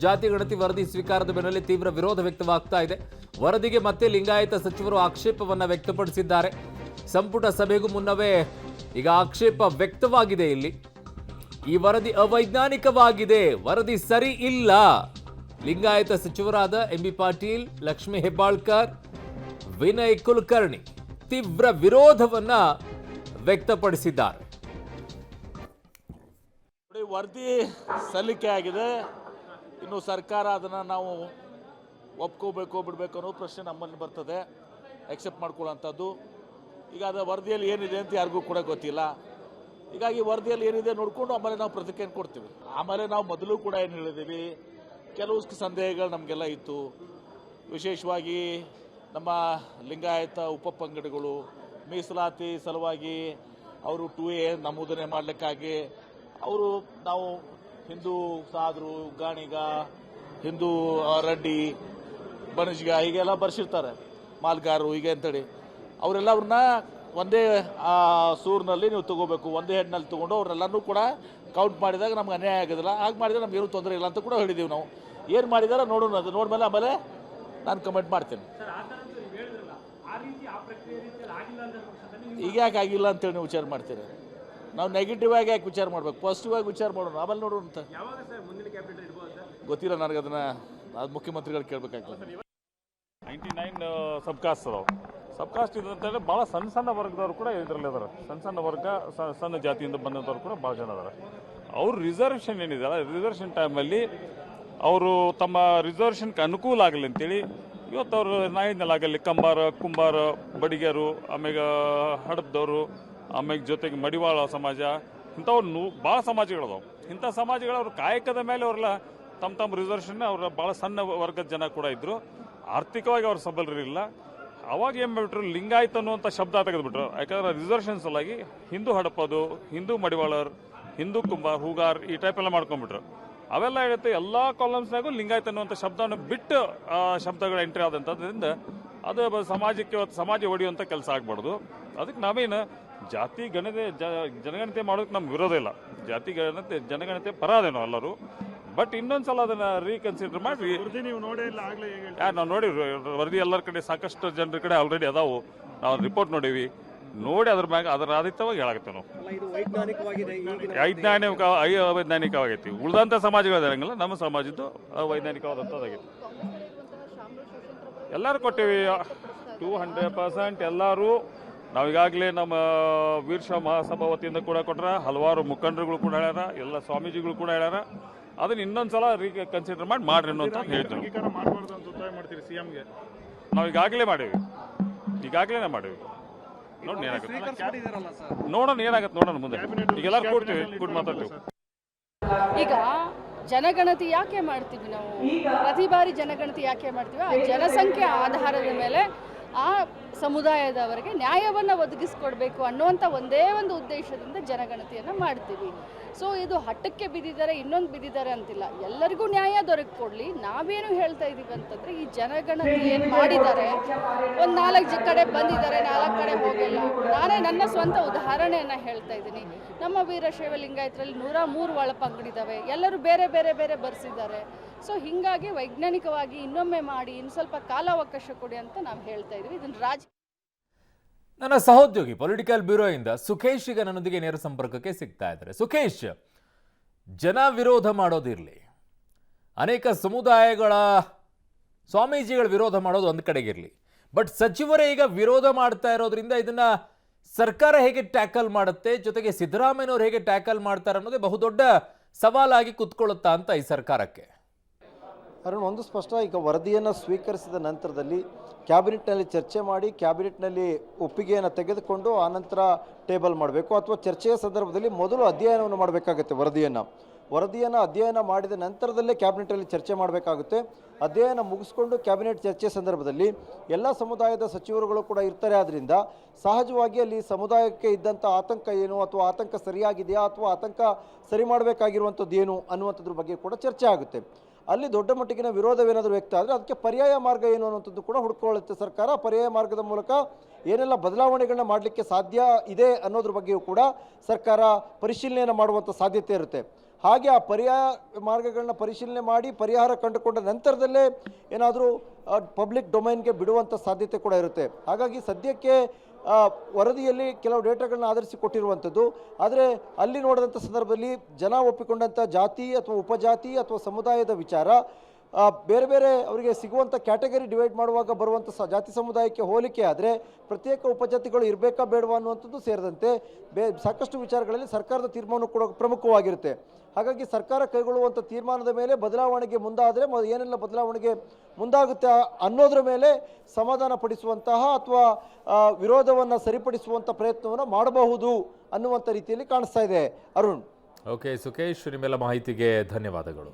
ಜಾತಿ ಗಣತಿ ವರದಿ ಸ್ವೀಕಾರದ ಬೆನ್ನಲ್ಲೇ ತೀವ್ರ ವಿರೋಧ ವ್ಯಕ್ತವಾಗ್ತಾ ಇದೆ. ವರದಿಗೆ ಮತ್ತೆ ಲಿಂಗಾಯತ ಸಚಿವರು ಆಕ್ಷೇಪವನ್ನ ವ್ಯಕ್ತಪಡಿಸಿದ್ದಾರೆ. ಸಂಪುಟ ಸಭೆಗೂ ಮುನ್ನವೇ ಈಗ ಆಕ್ಷೇಪ ವ್ಯಕ್ತವಾಗಿದೆ. ಇಲ್ಲಿ ಈ ವರದಿ ಅವೈಜ್ಞಾನಿಕವಾಗಿದೆ, ವರದಿ ಸರಿ ಇಲ್ಲ. ಲಿಂಗಾಯತ ಸಚಿವರಾದ ಎಂಬಿ ಪಾಟೀಲ್, ಲಕ್ಷ್ಮೀ ಹೆಬ್ಬಾಳ್ಕರ್, ವಿನಯ್ ಕುಲಕರ್ಣಿ ತೀವ್ರ ವಿರೋಧವನ್ನ ವ್ಯಕ್ತಪಡಿಸಿದ್ದಾರೆ. ವರದಿ ಸಲ್ಲಿಕೆ ಆಗಿದೆ. ಇನ್ನು ಸರ್ಕಾರ ಅದನ್ನು ನಾವು ಒಪ್ಕೋಬೇಕು ಬಿಡಬೇಕು ಅನ್ನೋ ಪ್ರಶ್ನೆ ನಮ್ಮಲ್ಲಿ ಬರ್ತದೆ, ಎಕ್ಸೆಪ್ಟ್ ಮಾಡ್ಕೊಳ್ಳೋಂಥದ್ದು. ಈಗ ಅದು ವರದಿಯಲ್ಲಿ ಏನಿದೆ ಅಂತ ಯಾರಿಗೂ ಕೂಡ ಗೊತ್ತಿಲ್ಲ. ಹೀಗಾಗಿ ವರದಿಯಲ್ಲಿ ಏನಿದೆ ನೋಡಿಕೊಂಡು ಆಮೇಲೆ ನಾವು ಪ್ರತಿಕ್ರಿಯೆ ಕೊಡ್ತೀವಿ. ಆಮೇಲೆ ನಾವು ಮೊದಲು ಕೂಡ ಏನು ಹೇಳಿದ್ದೀವಿ, ಕೆಲವು ಸಂದೇಹಗಳು ನಮಗೆಲ್ಲ ಇತ್ತು. ವಿಶೇಷವಾಗಿ ನಮ್ಮ ಲಿಂಗಾಯತ ಉಪಪಂಗಡಗಳು ಮೀಸಲಾತಿ ಸಲುವಾಗಿ ಅವರು 2A ನಮೂದನೆ ಮಾಡಲಿಕ್ಕಾಗಿ ನಾವು ಹಿಂದೂ ಸಾದ್ರು, ಗಾಣಿಗ, ಹಿಂದೂ ರೆಡ್ಡಿ, ಬಣಜಿಗ ಹೀಗೆಲ್ಲ ಬರ್ಸಿರ್ತಾರೆ, ಮಾಲ್ಗಾರರು ಹೀಗೆ ಅಂತೇಳಿ ಅವರೆಲ್ಲವ್ರನ್ನ ಒಂದೇ ಸೂರಿನಲ್ಲಿ ನೀವು ತೊಗೋಬೇಕು, ಒಂದೇ ಹೆಡ್ನಲ್ಲಿ ತೊಗೊಂಡು ಅವರೆಲ್ಲರೂ ಕೂಡ ಕೌಂಟ್ ಮಾಡಿದಾಗ ನಮ್ಗೆ ಅನ್ಯಾಯ ಆಗೋದಿಲ್ಲ. ಹಾಗೆ ಮಾಡಿದರೆ ನಮ್ಗೆ ಏನೂ ತೊಂದರೆ ಇಲ್ಲ ಅಂತ ಕೂಡ ಹೇಳಿದ್ದೀವಿ. ನಾವು ಏನು ಮಾಡಿದಾರೆ ನೋಡೋಣ, ಅದು ನೋಡ್ಮೇಲೆ ಆಮೇಲೆ ನಾನು ಕಮೆಂಟ್ ಮಾಡ್ತೀನಿ. ಈಗ ಯಾಕೆ ಆಗಿಲ್ಲ ಅಂತೇಳಿ ನೀವು ವಿಚಾರ ಮಾಡ್ತೀರಿ? ನಾವು ನೆಗೆಟಿವ್ ಆಗಿ ಯಾಕೆ ವಿಚಾರ ಮಾಡ್ಬೇಕು, ಪಾಸಿಟಿವ್ ಆಗಿ ವಿಚಾರ ಮಾಡೋಣ, ಆಮೇಲೆ ನೋಡೋಣ ಅಂತ. ಗೊತ್ತಿಲ್ಲ ನನಗೆ, ಅದು ಮುಖ್ಯಮಂತ್ರಿಗಳು ಕೇಳಬೇಕಾಗ್ತದೆ. 99 ಸಬ್ಕಾಸ್ಟ್ ಅದಾವೆ. ಸಬ್ಕಾಸ್ಟ್ ಇದೆ ಅಂತಂದರೆ ಭಾಳ ಸಣ್ಣ ಸಣ್ಣ ವರ್ಗದವ್ರು ಕೂಡ ಇದರಲ್ಲಿ ಅದಾರೆ. ಸಣ್ಣ ಸಣ್ಣ ವರ್ಗ, ಸಣ್ಣ ಜಾತಿಯಿಂದ ಬಂದಂಥವ್ರು ಕೂಡ ಭಾಳ ಜನ ಅದಾರೆ. ಅವ್ರು ರಿಸರ್ವೇಷನ್ ಏನಿದೆ, ರಿಸರ್ವೇಷನ್ ಟೈಮಲ್ಲಿ ಅವರು ತಮ್ಮ ರಿಸರ್ವೇಷನ್ಗೆ ಅನುಕೂಲ ಆಗಲಿ ಅಂತೇಳಿ ಇವತ್ತು ಅವರು ನಾಯಿನಲ್ಲಾಗಲಿ ಕುಂಬಾರ, ಬಡಿಗೆರು, ಆಮೇಲೆ ಹಡದವರು, ಆಮೇಲೆ ಜೊತೆಗೆ ಮಡಿವಾಳ ಸಮಾಜ, ಇಂಥವ್ರು ಭಾಳ ಸಮಾಜಗಳದಾವೆ. ಇಂಥ ಸಮಾಜಗಳು ಅವ್ರ ಕಾಯಕದ ಮೇಲೆ ಅವರೆಲ್ಲ ತಮ್ಮ ರಿಸರ್ವೇಷನ್ ಅವ್ರ ಭಾಳ ಸಣ್ಣ ವರ್ಗದ ಜನ ಕೂಡ ಇದ್ದರು. ಆರ್ಥಿಕವಾಗಿ ಅವ್ರು ಸಬಲರಿಲ್ಲ. ಅವಾಗ ಏನು ಮಾಡಿಬಿಟ್ರು, ಲಿಂಗಾಯತ ಅನ್ನುವಂಥ ಶಬ್ದ ತೆಗೆದುಬಿಟ್ರು. ಯಾಕಂದ್ರೆ ರಿಸರ್ವೇಷನ್ ಸಲುವಾಗಿ ಹಿಂದೂ ಹಡಪದು, ಹಿಂದೂ ಮಡಿವಾಳರ್, ಹಿಂದೂ ಕುಂಬಾರ್, ಹೂಗಾರ್ ಈ ಟೈಪ್ ಎಲ್ಲ ಮಾಡ್ಕೊಂಡ್ಬಿಟ್ರು. ಅವೆಲ್ಲ ಹೇಳುತ್ತೆ ಎಲ್ಲ ಕಾಲಮ್ಸ್ನಾಗೂ ಲಿಂಗಾಯತ ಅನ್ನುವಂಥ ಶಬ್ದವನ್ನು ಬಿಟ್ಟು ಶಬ್ದಗಳು ಎಂಟ್ರಿ ಆದಂಥದ್ರಿಂದ ಅದು ಸಮಾಜ ಒಡೆಯುವಂಥ ಕೆಲಸ ಆಗ್ಬಾರ್ದು. ಅದಕ್ಕೆ ನಾವೇನು ಜಾತಿ ಜನಗಣತಿ ಮಾಡೋದಕ್ಕೆ ನಮ್ಗೆ ವಿರೋಧ ಇಲ್ಲ. ಜನಗಣತಿ ಪರ ಅದೇನೋ ಎಲ್ಲರೂ. ಬಟ್ ಇನ್ನೊಂದ್ಸಲ ಅದನ್ನು ರೀಕನ್ಸಿಡರ್ ಮಾಡಿ, ನಾವು ನೋಡಿ ವರದಿ ಎಲ್ಲರ ಕಡೆ ಸಾಕಷ್ಟು ಜನರ ಕಡೆ ಆಲ್ರೆಡಿ ಅದಾವು. ನಾವು ರಿಪೋರ್ಟ್ ನೋಡೀವಿ, ನೋಡಿ ಅದ್ರ ಮ್ಯಾಗ ಅದರ ಆದಿತ್ಯವಾಗಿ ಹೇಳಾಕತ್ತೇವೆ ನಾವು. ಅವೈಜ್ಞಾನಿಕವಾಗೈತಿ. ಉಳಿದಂಥ ಸಮಾಜಗಳಂಗಿಲ್ಲ, ನಮ್ಮ ಸಮಾಜದ್ದು ಅವೈಜ್ಞಾನಿಕವಾದಂಥದ್ದಾಗೈತಿ. ಎಲ್ಲರೂ ಕೊಟ್ಟೇವಿ 200% ಎಲ್ಲರೂ. ನಾವೀಗಾಗಲೇ ನಮ್ಮ ವೀರಶೈವ ಮಹಾಸಭಾ ವತಿಯಿಂದ ಕೂಡ ಕೊಟ್ರ, ಹಲವಾರು ಮುಖಂಡರುಗಳು ಕೂಡ ಹೇಳ್ಯಾರ, ಎಲ್ಲ ಸ್ವಾಮೀಜಿಗಳು ಕೂಡ ಹೇಳ್ಯಾರ. ಅದನ್ನ ಇನ್ನೊಂದ್ಸಲ ಕನ್ಸಿಡರ್ ಮಾಡ್ರಿ ಅನ್ನೋಂತ ಹೇಳ್ತೀವಿ. ನಾವು ಈಗಾಗಲೇ ಮಾಡೀವಿ. ನೋಡೋಣ ಏನಾಗತ್ತೆ, ನೋಡೋಣ ಮುಂದೆ. ಈಗ ಎಲ್ಲರೂ ಕೊಡ್ತೀವಿ, ಕೂಡಿ ಮಾತಾಡ್ತೀವಿ. ಈಗ ಜನಗಣತಿ ಯಾಕೆ ಮಾಡ್ತೀವಿ ನಾವು? ಪ್ರತಿ ಬಾರಿ ಜನಗಣತಿ ಯಾಕೆ ಮಾಡ್ತೀವಿ? ಆ ಜನಸಂಖ್ಯೆ ಆಧಾರದ ಮೇಲೆ ಆ ಸಮುದಾಯದವರಿಗೆ ನ್ಯಾಯವನ್ನು ಒದಗಿಸ್ಕೊಡ್ಬೇಕು ಅನ್ನುವಂಥ ಒಂದೇ ಒಂದು ಉದ್ದೇಶದಿಂದ ಜನಗಣತಿಯನ್ನು ಮಾಡ್ತೀವಿ. ಸೊ ಇದು ಹಠಕ್ಕೆ ಬಿದ್ದಿದ್ದಾರೆ, ಇನ್ನೊಂದು ಬಿದ್ದಿದ್ದಾರೆ ಅಂತಿಲ್ಲ, ಎಲ್ಲರಿಗೂ ನ್ಯಾಯ ದೊರಕಿಕೊಡ್ಲಿ. ನಾವೇನು ಹೇಳ್ತಾ ಇದ್ದೀವಿ ಅಂತಂದರೆ, ಈ ಜನಗಣತಿ ಏನು ಮಾಡಿದ್ದಾರೆ, ಒಂದು 4 ಕಡೆ ಬಂದಿದ್ದಾರೆ, 4 ಕಡೆ ಹೋಗಿಲ್ಲ. ನಾನೇ ನನ್ನ ಸ್ವಂತ ಉದಾಹರಣೆಯನ್ನು ಹೇಳ್ತಾ ಇದ್ದೀನಿ. ನಮ್ಮ ವೀರಶೈವ ಲಿಂಗಾಯತರಲ್ಲಿ 103 ಒಳಪಂಗಡಿದ್ದಾವೆ, ಎಲ್ಲರೂ ಬೇರೆ ಬೇರೆ ಬೇರೆ ಬರ್ಸಿದ್ದಾರೆ. ಸೊ ಹೀಗಾಗಿ ವೈಜ್ಞಾನಿಕವಾಗಿ ಇನ್ನೊಮ್ಮೆ ಮಾಡಿ, ಇನ್ನು ಸ್ವಲ್ಪ ಕಾಲಾವಕಾಶ ಕೊಡಿ ಅಂತ ನಾವು ಹೇಳ್ತಾ ಇದ್ದೀವಿ. ಇದನ್ನು ನನ್ನ ಸಹೋದ್ಯೋಗಿ ಪೊಲಿಟಿಕಲ್ ಬ್ಯೂರೋ ಇಂದ ಸುಖೇಶ್ ಈಗ ನನ್ನೊಂದಿಗೆ ನೇರ ಸಂಪರ್ಕಕ್ಕೆ ಸಿಗ್ತಾ ಇದ್ದಾರೆ. ಸುಖೇಶ್, ಜನ ವಿರೋಧ ಮಾಡೋದಿರಲಿ, ಅನೇಕ ಸಮುದಾಯಗಳ ಸ್ವಾಮೀಜಿಗಳ ವಿರೋಧ ಮಾಡೋದು ಒಂದು ಕಡೆಗಿರಲಿ, ಬಟ್ ಸಚಿವರೇ ಈಗ ವಿರೋಧ ಮಾಡ್ತಾ ಇರೋದ್ರಿಂದ ಇದನ್ನ ಸರ್ಕಾರ ಹೇಗೆ ಟ್ಯಾಕಲ್ ಮಾಡುತ್ತೆ, ಜೊತೆಗೆ ಸಿದ್ದರಾಮಯ್ಯನವರು ಹೇಗೆ ಟ್ಯಾಕಲ್ ಮಾಡ್ತಾರೆ ಅನ್ನೋದೇ ಬಹುದೊಡ್ಡ ಸವಾಲಾಗಿ ಕುತ್ಕೊಳ್ಳುತ್ತಾ ಅಂತ ಈ ಸರ್ಕಾರಕ್ಕೆ. ಅರುಣ್, ಒಂದು ಸ್ಪಷ್ಟ, ಈಗ ವರದಿಯನ್ನು ಸ್ವೀಕರಿಸಿದ ನಂತರದಲ್ಲಿ ಕ್ಯಾಬಿನೆಟ್ನಲ್ಲಿ ಚರ್ಚೆ ಮಾಡಿ, ಕ್ಯಾಬಿನೆಟ್ನಲ್ಲಿ ಒಪ್ಪಿಗೆಯನ್ನು ತೆಗೆದುಕೊಂಡು ಆನಂತರ ಟೇಬಲ್ ಮಾಡಬೇಕು, ಅಥವಾ ಚರ್ಚೆಯ ಸಂದರ್ಭದಲ್ಲಿ ಮೊದಲು ಅಧ್ಯಯನವನ್ನು ಮಾಡಬೇಕಾಗುತ್ತೆ. ವರದಿಯನ್ನು ಅಧ್ಯಯನ ಮಾಡಿದ ನಂತರದಲ್ಲೇ ಕ್ಯಾಬಿನೆಟಲ್ಲಿ ಚರ್ಚೆ ಮಾಡಬೇಕಾಗುತ್ತೆ. ಅಧ್ಯಯನ ಮುಗಿಸ್ಕೊಂಡು ಕ್ಯಾಬಿನೆಟ್ ಚರ್ಚೆ ಸಂದರ್ಭದಲ್ಲಿ ಎಲ್ಲ ಸಮುದಾಯದ ಸಚಿವರುಗಳು ಕೂಡ ಇರ್ತಾರೆ. ಆದ್ದರಿಂದ ಸಹಜವಾಗಿ ಅಲ್ಲಿ ಸಮುದಾಯಕ್ಕೆ ಇದ್ದಂಥ ಆತಂಕ ಏನು, ಅಥವಾ ಆತಂಕ ಸರಿಯಾಗಿದೆಯಾ, ಅಥವಾ ಆತಂಕ ಸರಿ ಮಾಡಬೇಕಾಗಿರುವಂಥದ್ದು ಏನು ಅನ್ನುವಂಥದ್ರ ಬಗ್ಗೆ ಕೂಡ ಚರ್ಚೆ ಆಗುತ್ತೆ. ಅಲ್ಲಿ ದೊಡ್ಡ ಮಟ್ಟಿಗಿನ ವಿರೋಧವೇನಾದರೂ ವ್ಯಕ್ತ ಆದರೆ ಅದಕ್ಕೆ ಪರ್ಯಾಯ ಮಾರ್ಗ ಏನು ಅನ್ನುವಂಥದ್ದು ಕೂಡ ಹುಡುಕೊಳ್ಳುತ್ತೆ ಸರ್ಕಾರ. ಪರ್ಯಾಯ ಮಾರ್ಗದ ಮೂಲಕ ಏನೆಲ್ಲ ಬದಲಾವಣೆಗಳನ್ನ ಮಾಡಲಿಕ್ಕೆ ಸಾಧ್ಯ ಇದೆ ಅನ್ನೋದ್ರ ಬಗ್ಗೆಯೂ ಕೂಡ ಸರ್ಕಾರ ಪರಿಶೀಲನೆಯನ್ನು ಮಾಡುವಂಥ ಸಾಧ್ಯತೆ ಇರುತ್ತೆ. ಹಾಗೆ ಆ ಪರ್ಯಾಯ ಮಾರ್ಗಗಳನ್ನ ಪರಿಶೀಲನೆ ಮಾಡಿ ಪರಿಹಾರ ಕಂಡುಕೊಂಡ ನಂತರದಲ್ಲೇ ಏನಾದರೂ ಪಬ್ಲಿಕ್ ಡೊಮೈನ್ಗೆ ಬಿಡುವಂಥ ಸಾಧ್ಯತೆ ಕೂಡ ಇರುತ್ತೆ. ಹಾಗಾಗಿ ಸದ್ಯಕ್ಕೆ ವರದಿಯಲ್ಲಿ ಕೆಲವು ಡೇಟಾಗಳನ್ನ ಆಧರಿಸಿ ಕೊಟ್ಟಿರುವಂಥದ್ದು. ಆದರೆ ಅಲ್ಲಿ ನೋಡಿದಂಥ ಸಂದರ್ಭದಲ್ಲಿ ಜನ ಒಪ್ಪಿಕೊಂಡಂಥ ಜಾತಿ ಅಥವಾ ಉಪಜಾತಿ ಅಥವಾ ಸಮುದಾಯದ ವಿಚಾರ ಬೇರೆ ಬೇರೆ ಅವರಿಗೆ ಸಿಗುವಂಥ ಕ್ಯಾಟಗರಿ ಡಿವೈಡ್ ಮಾಡುವಾಗ ಬರುವಂಥ ಜಾತಿ ಸಮುದಾಯಕ್ಕೆ ಹೋಲಿಕೆ ಆದರೆ ಪ್ರತ್ಯೇಕ ಉಪಜಾತಿಗಳು ಇರಬೇಕಾ ಬೇಡವಾ ಅನ್ನುವಂಥದ್ದು ಸೇರಿದಂತೆ ಸಾಕಷ್ಟು ವಿಚಾರಗಳಲ್ಲಿ ಸರ್ಕಾರದ ತೀರ್ಮಾನ ಕೂಡ ಪ್ರಮುಖವಾಗಿರುತ್ತೆ. ಹಾಗಾಗಿ ಸರ್ಕಾರ ಕೈಗೊಳ್ಳುವಂಥ ತೀರ್ಮಾನದ ಮೇಲೆ ಬದಲಾವಣೆಗೆ ಮುಂದಾದರೆ ಏನೆಲ್ಲ ಬದಲಾವಣೆಗೆ ಮುಂದಾಗುತ್ತೆ ಅನ್ನೋದ್ರ ಮೇಲೆ ಸಮಾಧಾನ ಪಡಿಸುವಂತಹ ಅಥವಾ ವಿರೋಧವನ್ನು ಸರಿಪಡಿಸುವಂಥ ಪ್ರಯತ್ನವನ್ನು ಮಾಡಬಹುದು ಅನ್ನುವಂಥ ರೀತಿಯಲ್ಲಿ ಕಾಣಿಸ್ತಾ ಇದೆ. ಅರುಣ್. ಓಕೆ ಸುಕೇಶ್, ನಿಮ್ಮೆಲ್ಲ ಮಾಹಿತಿಗೆ ಧನ್ಯವಾದಗಳು.